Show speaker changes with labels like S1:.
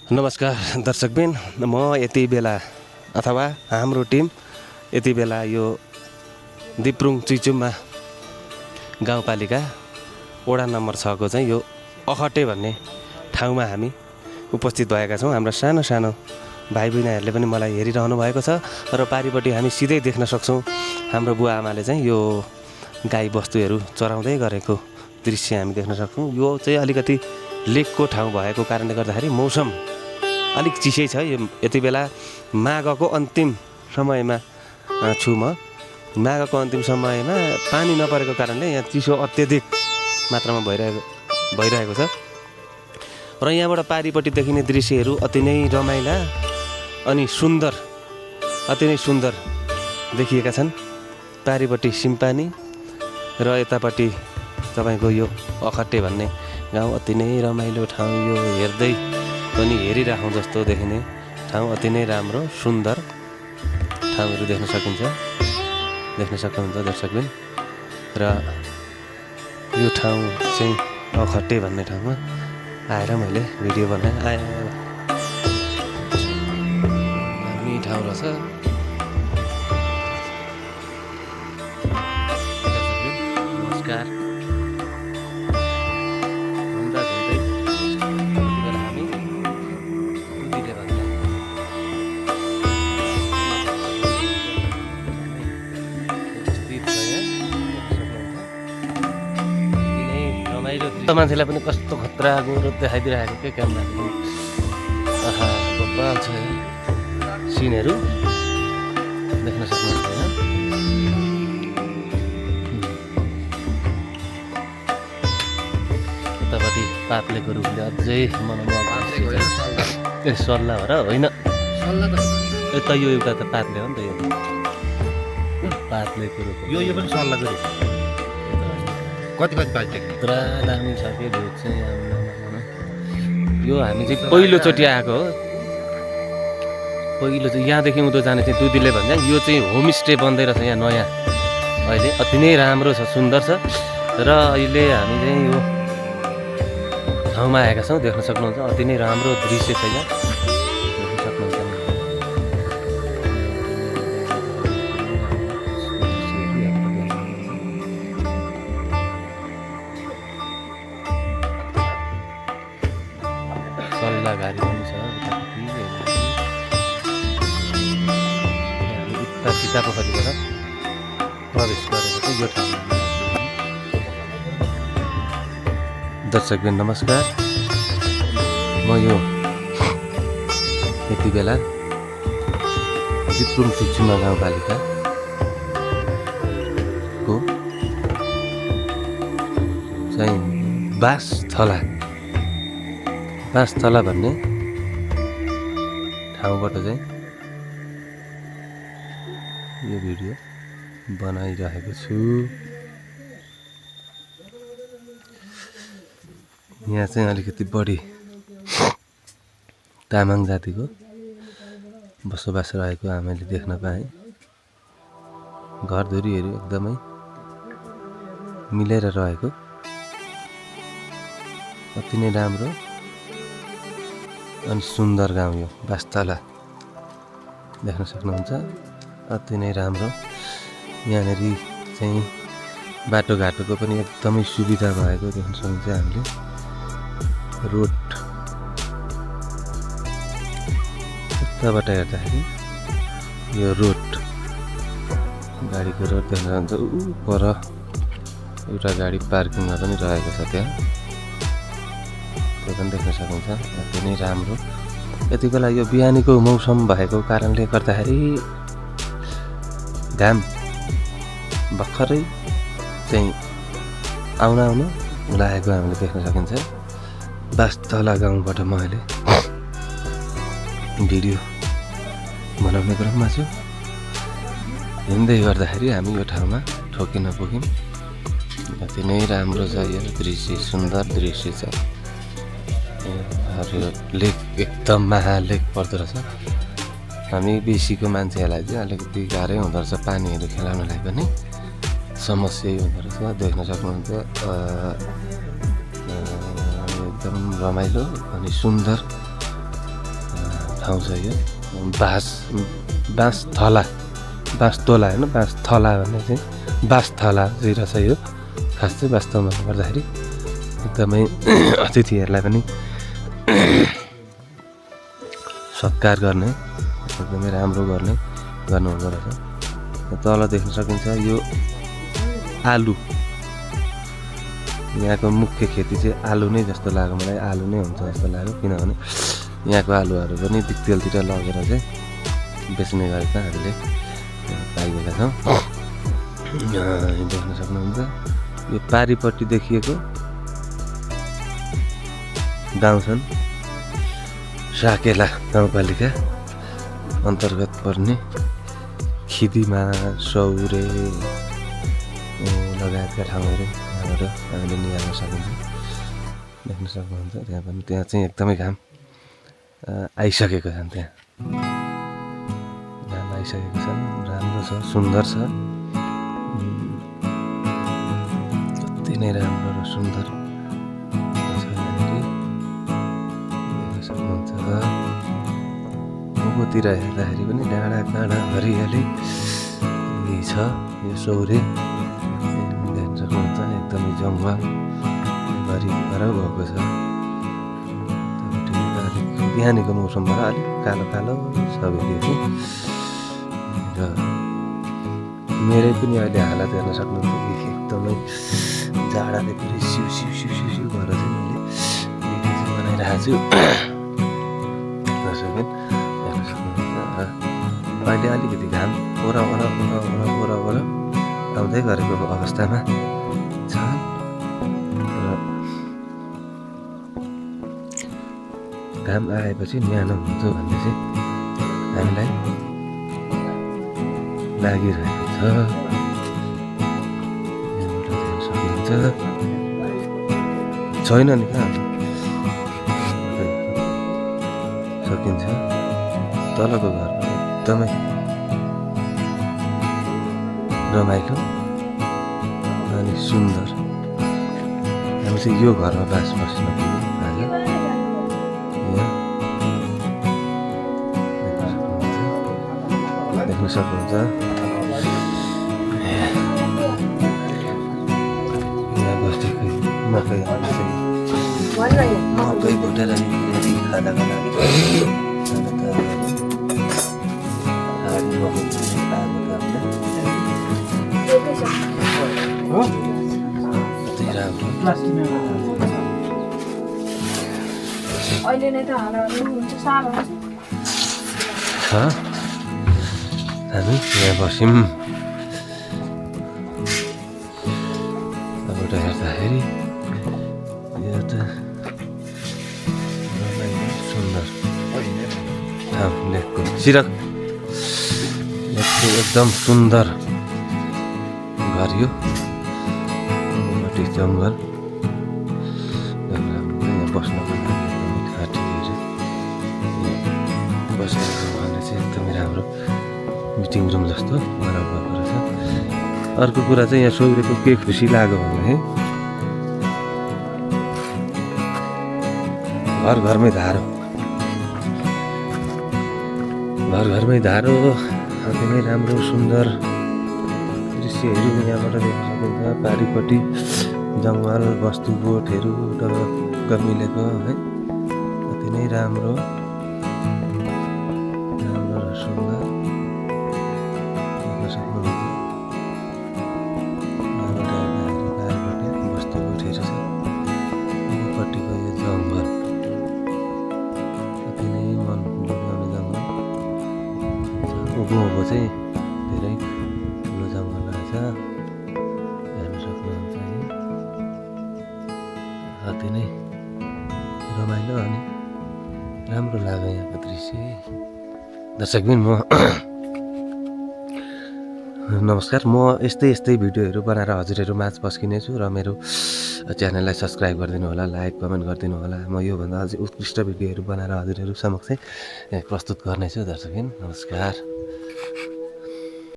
S1: नमस्कार दर्शकबिन, म यति बेला अथवा हाम्रो टिम यति बेला यो दिप्रुङ चुइचुममा गाउँपालिका वडा नम्बर 6 को चाहिँ यो अखटे भन्ने ठाउँमा हामी उपस्थित भएका छौँ। हाम्रा सानो सानो भाइ बहिनीहरूले पनि मलाई हेरिरहनु भएको छ र पारिपट्टि हामी सिधै देख्न सक्छौँ हाम्रो बुवा आमाले चाहिँ यो गाई बस्तुहरू चराउँदै गरेको दृश्य हामी देख्न सक्छौँ। यो चाहिँ अलिकति लेकको ठाउँ भएको कारणले गर्दाखेरि मौसम अलिक चिसै छ। यो यति बेला माघको अन्तिम समयमा छु म। माघको अन्तिम समयमा पानी नपरेको कारणले यहाँ चिसो अत्यधिक मात्रामा भइरहेको छ र यहाँबाट पारिपट्टि देखिने दृश्यहरू अति नै रमाइला अनि सुन्दर, अति नै सुन्दर देखिएका छन्। पारिपट्टि सिम्पानी र यतापट्टि तपाईँको यो अखटे भन्ने गाउँ अति नै रमाइलो ठाउँ। यो हेर्दै पनि हेरिराखौँ जस्तो देखिने ठाउँ, अति नै राम्रो सुन्दर ठाउँहरू देख्न सक्नुहुन्छ दर्शकबिन। र यो ठाउँ चाहिँ अखटे भन्ने ठाउँमा आएर मैले भिडियो बनाएँ। दामी ठाउँ रहेछ। नमस्कार। मान्छेलाई पनि कस्तो खतरा गोरो देखाइदिरहेको के क्यामेराले। आहा बब्बाल छ सिनहरू देख्न सक्नुहुन्छ होइन। यतापट्टि पातलेको रुखले अझै मनोमोहक ए सल्ला हो र होइन, यता यो एउटा त पातले हो नि त। यो पातलेको रुख
S2: यो पनि सल्लाहको रुख। कति पाइन्छ
S1: पुरा दामी छ कि भ्यू चाहिँ। यो हामी चाहिँ पहिलोचोटि आएको हो। पहिलो चाहिँ यहाँदेखि उँधो जाने चाहिँ दुधिले भन्छ। यो चाहिँ होमस्टे बन्दै रहेछ यहाँ नयाँ अहिले। अति नै राम्रो छ, सुन्दर छ। र अहिले हामी चाहिँ यो ठाउँमा आएका छौँ। देख्न सक्नुहुन्छ अति नै राम्रो दृश्य छ यहाँ, देख्न सक्नुहुन्छ। सल्लाहघारी पनि छ उता सीता पोखरीबाट प्रवेश गरेको चाहिँ यो ठाउँमा। दर्शकबिन नमस्कार, म यो यति बेला दिप्रुङ चुइचुम गाउँपालिकाको चाहिँ बासथला भन्ने ठाउँबाट चाहिँ यो भिडियो बनाइरहेको छु। यहाँ चाहिँ अलिकति बढी तामाङ जातिको बसोबास रहेको हामीले देख्न पाएँ। घरधुरीहरू एकदमै मिलेर रहेको अति नै राम्रो अनि सुन्दर गाउँ यो बासथला देख्न सक्नुहुन्छ। अति नै राम्रो। यहाँनिर चाहिँ बाटोघाटोको पनि एकदमै सुविधा भएको देख्न सक्नुहुन्छ हामीले। रोड यताबाट हेर्दाखेरि यो रोड, गाडीको रोड देख्न सक्नुहुन्छ। पर एउटा गाडी पार्किङमा पनि रहेको छ त्यहाँ, त्यो पनि देख्न सक्नुहुन्छ। अति नै राम्रो। यति बेला यो बिहानीको मौसम भएको कारणले गर्दाखेरि घाम भर्खरै चाहिँ आउन लागेको हामीले देख्न सकिन्छ। बासथला गाउँबाट म अहिले भिडियो बनाउने क्रममा छु। हिँड्दै गर्दाखेरि हामी यो ठाउँमा ठोकिन पुग्यौँ। अति नै राम्रो छ यो दृश्य, सुन्दर दृश्य छ। यो लेक एकदम महालेक पर्दो रहेछ। हामी बेसीको मान्छेहरूलाई चाहिँ अलिकति गाह्रै हुँदो रहेछ पानीहरू खेलाउनलाई पनि समस्या हुँदो रहेछ। देख्न सक्नुहुन्छ एकदम रमाइलो अनि सुन्दर ठाउँ छ यो बाँस थला बाँस तोला होइन बाँस थला भन्ने चाहिँ बाँस थला चाहिँ रहेछ यो खास चाहिँ वास्तवमा गर्दाखेरि एकदमै अतिथिहरूलाई पनि सत्कार गर्ने एकदमै राम्रो गर्नुहुँदो रहेछ। तल देख्न सकिन्छ यो आलु यहाँको मुख्य खेती चाहिँ आलु नै जस्तो लाग्यो मलाई आलु नै हुन्छ जस्तो लाग्यो किनभने यहाँको आलुहरू पनि दिक्तेलतिर लगेर चाहिँ बेच्ने गरेका हामीले पाइरहेका छौँ। देख्न सक्नुहुन्छ यो पारिपट्टि देखिएको गाउँ छन् साकेला गाउँपालिका अन्तर्गत पर्ने खिदिमा सौरे लगायतका ठाउँहरू यहाँबाट हामीले निहाल्न सकिन्छ देख्न सक्नुहुन्छ। त्यहाँ चाहिँ एकदमै घाम आइसकेको छन् घाम आइसकेको छन् राम्रो छ सुन्दर छ अति नै राम्रो र सुन्दर देख्न सक्नुहुन्छ। उँभोतिर हेर्दाखेरि पनि डाँडा काँडा हरियाली छ यो सौरे देख्न सक्नुहुन्छ एकदमै जङ्गल भरिपर भएको छ। बिहानीको मौसमबाट अलिक कालो कालो छ भेटिएको र मेरै पनि अहिले हालत हेर्न सक्नुहुन्छ एकदमै जाडाले पुरै सिउ सिउ सिउ सिउ सिउ भएर चाहिँ मैले भिडियो चाहिँ बनाइरहेको छु दर्शकबिन हेर्न सक्नुहुन्छ। अहिले अलिकति घाम ओर आउँदै गरेको अवस्थामा छ र घाम आएपछि न्यानो हुन्छ भन्ने चाहिँ हामीलाई लागिरहेको छ। यहाँबाट देख्न सकिन्छ छैन नि कहाँ सकिन्छ तलको घरमा एकदमै रमाइलो अनि सुन्दर। हामी चाहिँ यो घरमा बास बस्न पुग्यौँ आज देख्न सक्नुहुन्छ। यहाँ बस्तीको मकै भुटेर खानाको लागि
S3: अहिले नै त हालहरू हुन्छ साह्रो हुन्छ
S1: हामी यहाँ बस्यौँ यहाँबाट हेर्दाखेरि यो त सुन्दर ठाउँ लेकको सिरक लेकको एकदम सुन्दर घर यो माथि जङ्गल यहाँ बस्नको लागि एकदमै घाँटीहरू बसेर भने चाहिँ एकदमै राम्रो मिटिङ रुम जस्तो बनाएको रहेछ। अर्को कुरा चाहिँ यहाँ सौरेको के खुसी लाग्यो भने घर घरमै धारो अति नै राम्रो सुन्दर दृश्यहरू यहाँबाट देख्न सकिन्छ। पारिपट्टि जङ्गल बस्तु गोठहरू टक्क मिलेको है अति नै राम्रो र सुन्दर देख्न सक्नुहुन्छ। पारिपट्टि बस्तु गोठहरू छ उपपट्टिको यो जङ्गल अति नै मन लोभ्याउने जङ्गल उँभो चाहिँ धेरै ठुलो जङ्गल रहेछ हेर्न सक्नुहुन्छ है अति नै रमाइलो अनि राम्रो लाग्यो यहाँको दृश्य। दर्शकबिन नमस्कार म यस्तै भिडियोहरू बनाएर हजुरहरू माझ पस्किने छु र मेरो च्यानललाई सब्सक्राइब गरिदिनु होला लाइक कमेन्ट गरिदिनु होला। म योभन्दा अझै उत्कृष्ट भिडियोहरू बनाएर हजुरहरू समक्ष प्रस्तुत गर्नेछु दर्शकबिन नमस्कार।